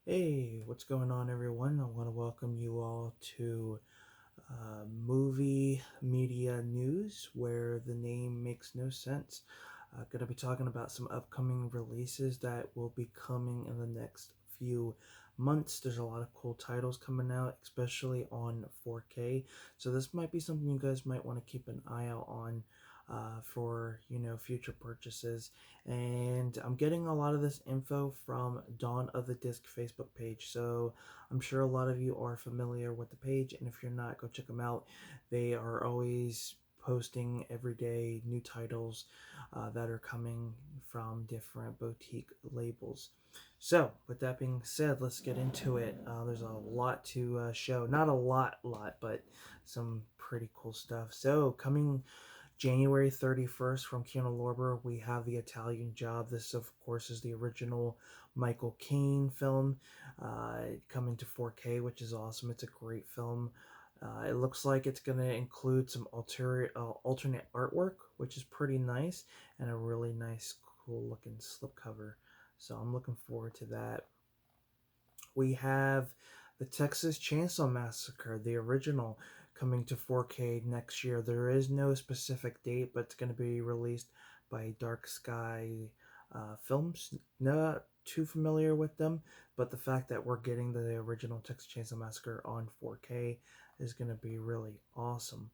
Hey, what's going on, everyone? I want to welcome you all to Movie Media News, where the name makes no sense. Going to be talking about some upcoming releases that will be coming in the next few months. There's a lot of cool titles coming out, especially on 4K. So this might be something you guys might want to keep an eye out on. For future purchases, and I'm getting a lot of this info from Dawn of the Disc Facebook page, so I'm sure a lot of you are familiar with the page, and if you're not, go check them out. They are always posting every day new titles that are coming from different boutique labels. So, with that being said, let's get into it. There's a lot to show. Not a lot, but some pretty cool stuff. So, coming January 31st from Keanu Lorber, we have The Italian Job. This, of course, is the original Michael Caine film coming to 4K, which is awesome. It's a great film. It looks like it's going to include some alternate artwork, which is pretty nice, and a really nice, cool looking slipcover. So I'm looking forward to that. We have the Texas Chainsaw Massacre, the original, coming to 4K next year. There is no specific date, but it's going to be released by Dark Sky Films. Not too familiar with them, but the fact that we're getting the original Texas Chainsaw Massacre on 4K is going to be really awesome.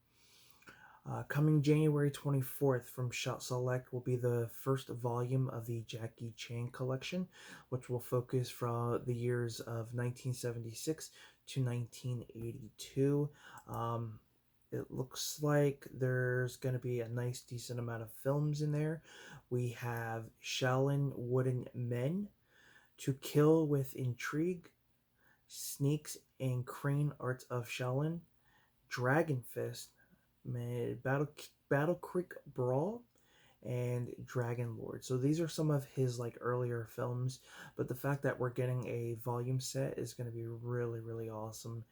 Coming January 24th from Shot Select will be the first volume of the Jackie Chan collection, which will focus from the years of 1976 to 1982. It looks like there's going to be a nice decent amount of films in there. We have Shaolin Wooden Men, To Kill with Intrigue, Sneaks and Crane Arts of Shaolin, Dragon Fist, Battle Creek Brawl, and Dragon Lord. So these are some of his like earlier films, but the fact that we're getting a volume set is going to be really awesome.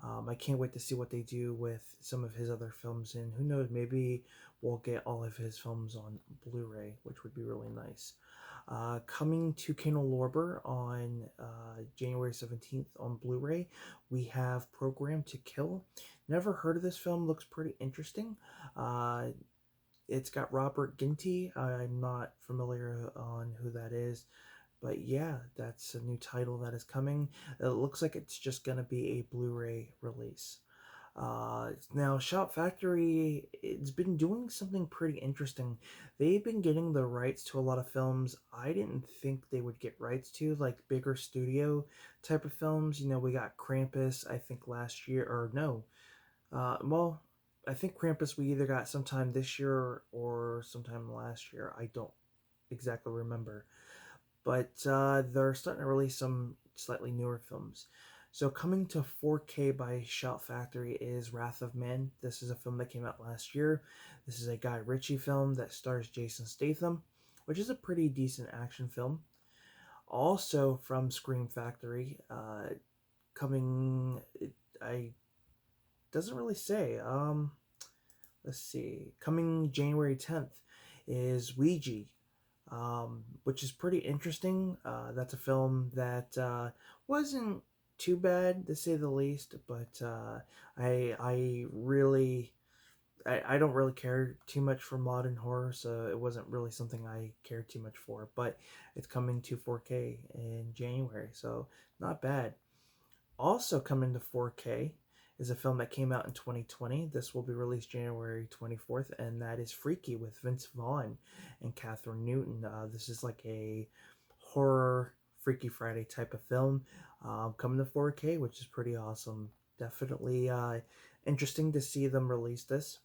I can't wait to see what they do with some of his other films, and who knows, maybe we'll get all of his films on Blu-ray, which would be really nice. Coming to Kano Lorber on January 17th on Blu-ray, we have Program to Kill. Never heard of this film, looks pretty interesting. Uh, it's got Robert Ginty. I'm not familiar on who that is, but yeah, that's a new title that is coming. It looks like it's just going to be a Blu-ray release. Now, Shout Factory, it's been doing something pretty interesting. They've been getting the rights to a lot of films I didn't think they would get rights to, like bigger studio type of films. We got Krampus, I think last year, or no. Well, I think Krampus we either got sometime this year or sometime last year. I don't exactly remember. But they're starting to release some slightly newer films. So coming to 4K by Shout Factory is Wrath of Man. This is a film that came out last year. This is a Guy Ritchie film that stars Jason Statham, which is a pretty decent action film. Also from Scream Factory, coming, I doesn't really say. Let's see. Coming January 10th is Ouija, which is pretty interesting. That's a film that wasn't too bad to say the least, but I really I don't really care too much for modern horror, so it wasn't really something I cared too much for. But it's coming to 4K in January, so not bad. Also coming to 4K is a film that came out in 2020. This will be released January 24th, and that is Freaky with Vince Vaughn and Catherine Newton. This is like a horror Freaky Friday type of film coming to 4K, which is pretty awesome. Definitely interesting to see them release this.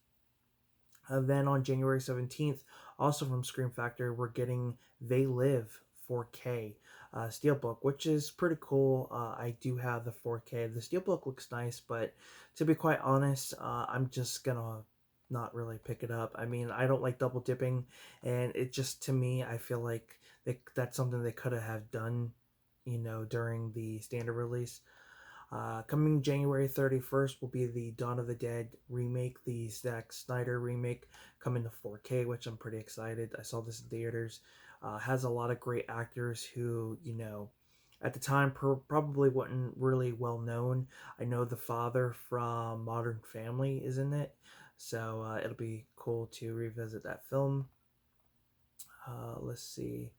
Then on January 17th, also from Scream Factory, we're getting They Live 4K Steelbook, which is pretty cool. I do have the 4K. The Steelbook looks nice, but to be quite honest, I'm just gonna not really pick it up. I mean, I don't like double dipping, and it just, to me, I feel like that's something they could have done, during the standard release. Coming January 31st will be the Dawn of the Dead remake, the Zack Snyder remake, coming to 4K, which I'm pretty excited. I saw this in theaters. Has a lot of great actors who, At the time, probably wasn't really well known. I know the father from Modern Family is in it, so it'll be cool to revisit that film. Let's see.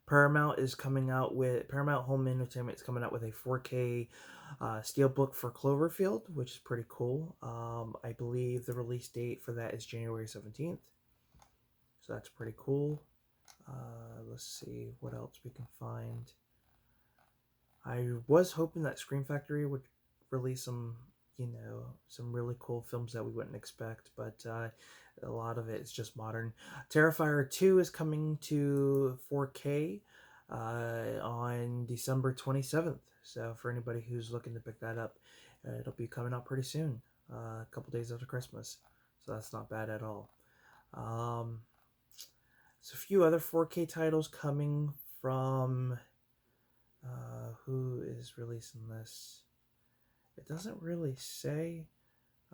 Paramount Home Entertainment is coming out with a 4K steelbook for Cloverfield, which is pretty cool. I believe the release date for that is January 17th, so that's pretty cool. Let's see what else we can find. I was hoping that Scream Factory would release some really cool films that we wouldn't expect, but a lot of it is just modern. Terrifier 2 is coming to 4K on December 27th. So for anybody who's looking to pick that up, it'll be coming out pretty soon, a couple days after Christmas. So that's not bad at all. So a few other 4K titles coming from who is releasing this. It doesn't really say.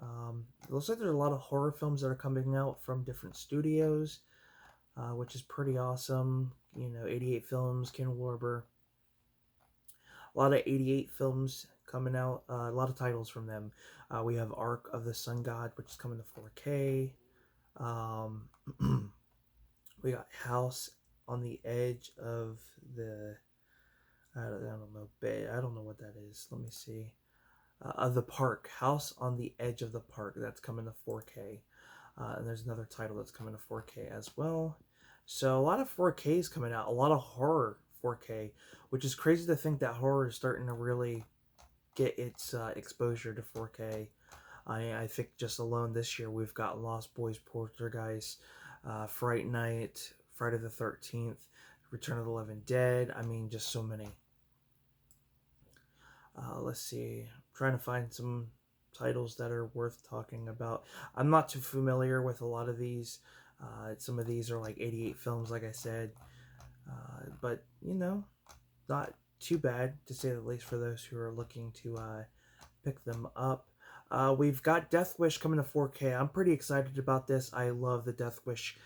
It looks like there's a lot of horror films that are coming out from different studios, which is pretty awesome. 88 films, Ken Warber. A lot of 88 films coming out. A lot of titles from them. We have Ark of the Sun God, which is coming to 4K. We got House on the Edge of the. I don't know. I don't know what that is. Let me see. Of the Park, House on the Edge of the Park. That's coming to 4K. And there's another title that's coming to 4K as well. So a lot of 4Ks coming out. A lot of horror 4K, which is crazy to think that horror is starting to really get its exposure to 4K. I think just alone this year we've got Lost Boys, Poltergeist, Fright Night, Friday the 13th, Return of the Living Dead. I mean, just so many. Let's see. I'm trying to find some titles that are worth talking about. I'm not too familiar with a lot of these. Some of these are like 88 films, like I said. But, not too bad, to say the least, for those who are looking to pick them up. We've got Death Wish coming to 4K. I'm pretty excited about this. I love the Death Wish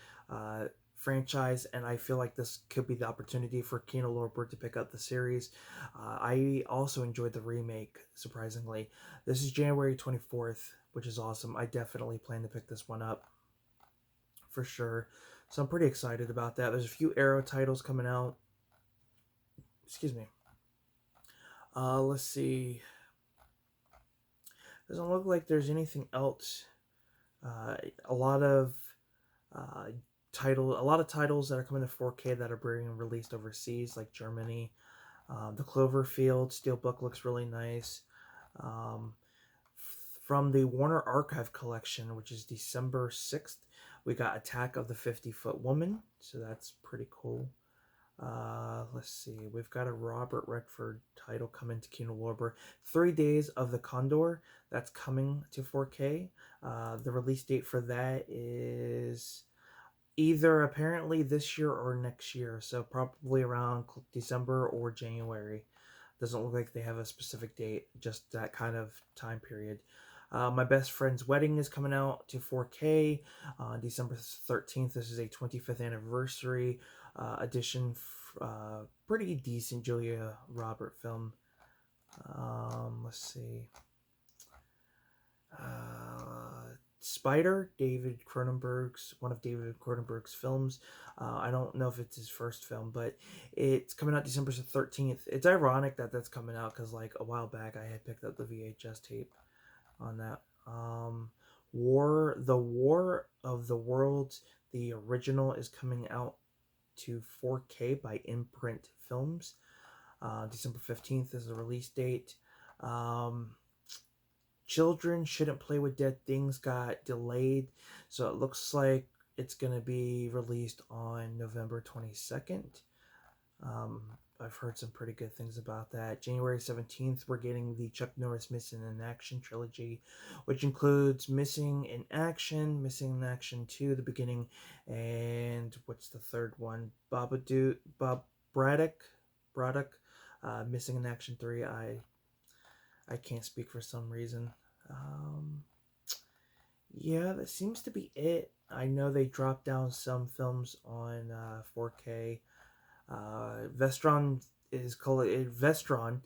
franchise, and I feel like this could be the opportunity for Kino Lorber to pick up the series. I also enjoyed the remake, surprisingly. This is January 24th, which is awesome. I definitely plan to pick this one up for sure. So I'm pretty excited about that. There's a few Arrow titles coming out. Excuse me. Let's see. Doesn't look like there's anything else. A lot of titles that are coming to 4K that are being released overseas, like Germany. The Cloverfield Steelbook looks really nice. From the Warner Archive Collection, which is December 6th, we got Attack of the 50-Foot Woman, so that's pretty cool. Let's see, we've got a Robert Redford title coming to Kino Lorber. 3 Days of the Condor, that's coming to 4K. The release date for that is either apparently this year or next year, so probably around December or January. Doesn't look like they have a specific date, just that kind of time period. My Best Friend's Wedding is coming out to 4K on December 13th. This is a 25th anniversary edition. Pretty decent Julia Robert film. Let's see. Spider, one of David Cronenberg's films. I don't know if it's his first film, but it's coming out December 13th. It's ironic that that's coming out because like a while back I had picked up the VHS tape on that. The War of the Worlds, the original, is coming out to 4K by Imprint Films. December 15th is the release date. Children Shouldn't Play with Dead Things got delayed, so it looks like it's going to be released on November 22nd. I've heard some pretty good things about that. January 17th, we're getting the Chuck Norris Missing in Action trilogy, which includes Missing in Action 2, the beginning, and what's the third one? Bob Braddock, Missing in Action 3. I can't speak for some reason. Yeah, that seems to be it. I know they dropped down some films on 4K. Vestron is called Vestron.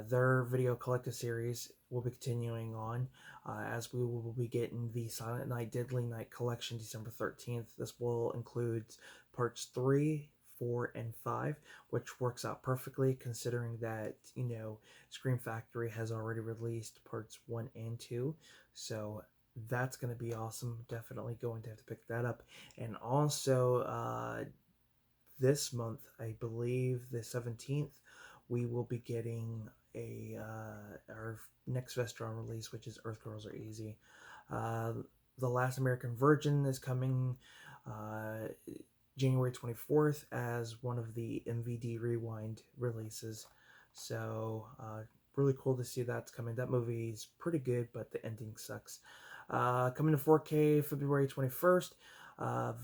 Their video collector series will be continuing on, as we will be getting the Silent Night Deadly Night collection December 13th. This will include parts 3, 4, and 5, which works out perfectly considering that, Scream Factory has already released parts 1 and 2. So that's going to be awesome. Definitely going to have to pick that up. And also, this month, I believe the 17th, we will be getting our next Vestron release, which is Earth Girls Are Easy. The Last American Virgin is coming January 24th as one of the MVD Rewind releases. So really cool to see that's coming. That movie is pretty good, but the ending sucks. Coming to 4K February 21st.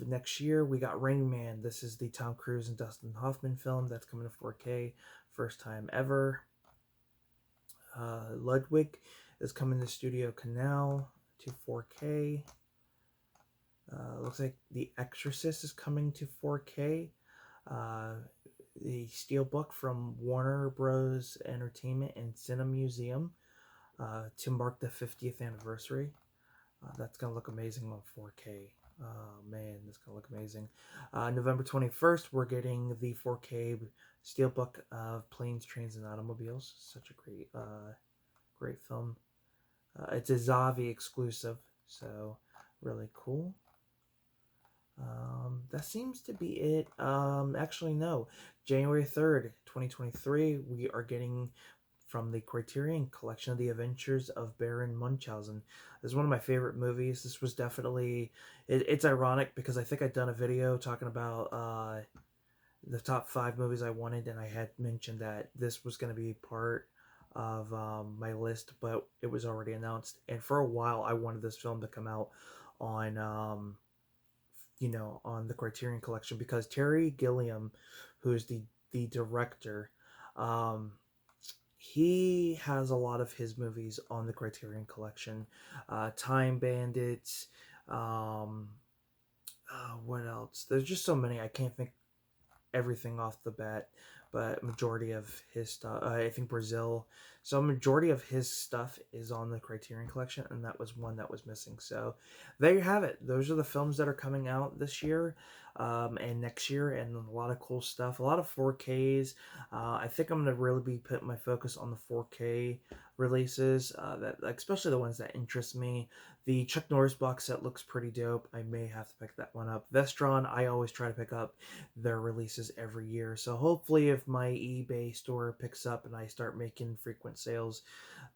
Next year, we got Rain Man. This is the Tom Cruise and Dustin Hoffman film that's coming to 4K. First time ever. Ludwig is coming to Studio Canal to 4K. Looks like The Exorcist is coming to 4K. The Steelbook from Warner Bros. Entertainment and Cinema Museum to mark the 50th anniversary. That's going to look amazing on 4K. Oh man, that's going to look amazing. November 21st, we're getting the 4K Steelbook of Planes, Trains, and Automobiles. Such a great film. It's a Zavi exclusive, so really cool. That seems to be it. Actually, no. January 3rd, 2023, we are getting from the Criterion Collection of The Adventures of Baron Munchausen. This is one of my favorite movies. This was definitely... It's ironic because I think I'd done a video talking about the top 5 movies I wanted, and I had mentioned that this was going to be part of my list, but it was already announced. And for a while, I wanted this film to come out on... on the Criterion Collection, because Terry Gilliam, who is the director, he has a lot of his movies on the Criterion Collection. Time Bandits, what else? There's just so many, I can't think everything off the bat, but majority of his stuff, I think Brazil, so majority of his stuff is on the Criterion Collection, and that was one that was missing. So there you have it. Those are the films that are coming out this year and next year, and a lot of cool stuff, a lot of 4Ks. I think I'm going to really be putting my focus on the 4K releases, that especially the ones that interest me. The Chuck Norris box set looks pretty dope. I may have to pick that one up. Vestron, I always try to pick up their releases every year. So hopefully if my eBay store picks up and I start making frequent sales,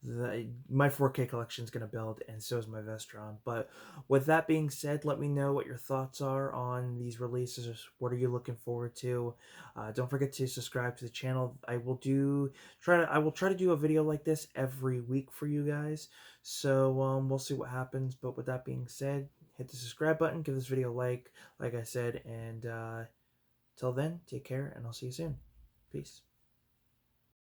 my 4K collection is going to build, and so is my Vestron. But with that being said, let me know what your thoughts are on these releases. What are you looking forward to? Don't forget to subscribe to the channel. I will try to do a video like this every week for you guys. So we'll see what happens. But with that being said, hit the subscribe button, give this video a like I said, and till then, take care, and I'll see you soon. Peace.